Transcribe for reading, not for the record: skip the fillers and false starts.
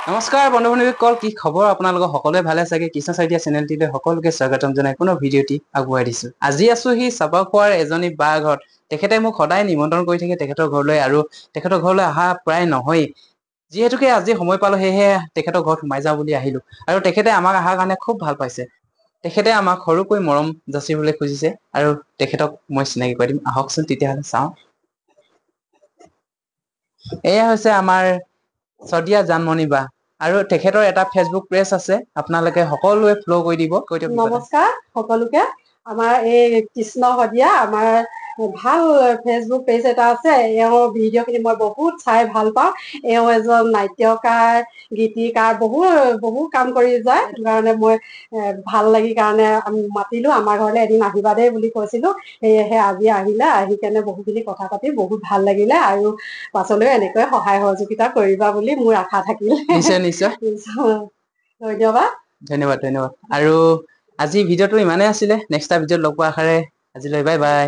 নমস্কাৰ বন্ধু বান্ধৱীসকল, কি খবৰ? আপোনালোকৰ সকলোৱে ভালে চাগে? কৃষ্ণ চাইটিয়া চেনেলটিলৈ সকলোকে স্বাগতম জনাই পুনৰ ভিডিঅ'টি আগবঢ়াই দিছো। আজি আছো সি চাপাখোৱাৰ এজনী বা ঘৰত। তেখেতে মোক সদায় নিমন্ত্ৰণ কৰি থাকে তেখেতৰ ঘৰলৈ, আৰু তেখেতৰ ঘৰলৈ অহা প্ৰায় নহয়েই। যিহেতুকে আজি সময় পালো সেয়েহে তেখেতৰ ঘৰত সোমাই যাওঁ বুলি আহিলো, আৰু তেখেতে আমাক অহাৰ কাৰণে খুব ভাল পাইছে। তেখেতে আমাক সৰুকৈ মৰম যাচিবলৈ খুজিছে, আৰু তেখেতক মই চিনাকি কৰি দিম। আহকচোন তেতিয়াহ'লে চাওঁ। এয়া হৈছে আমাৰ শদিয়া জানমণি বা, আৰু তেখেতৰ এটা ফেচবুক পেজ আছে, আপোনালোকে সকলোৱে ফ'ল' কৰি দিব। কৈ দিয়ক কিবা এটা। নমস্কাৰ সকলোকে। আমাৰ এই কৃষ্ণ শদিয়া আমাৰ ভাল ফেচবুক পেজ এটা আছে। এওঁৰ ভিডিঅ' খিনি মই বহুত চাই ভাল পাওঁ। এওঁ এজন নাট্যকাৰ, গীতিকাৰ, বহু কাম কৰি যায়। সেইটো কাৰণে মই ভাল লাগি কাৰণে মাতিলো আমাৰ ঘৰলে এদিন আহিবা দেই বুলি কৈছিলো। সেয়েহে আজি আহিলে, আহি কেনে বহুখিনি কথা পাতি বহুত ভাল লাগিলে, আৰু পাছলৈও এনেকৈ সহায় সহযোগিতা কৰিবা বুলি মোৰ আশা থাকিলে। নিশ্চয় নিশ্চয়। ধন্যবাদ। ধন্যবাদ ধন্যবাদ। আৰু আজি ভিডিঅ'টো ইমানেই আছিলে। নেক্সট এটা ভিডিঅ'ত লগ পোৱাৰ আশাৰে আজিলৈ বাই বাই।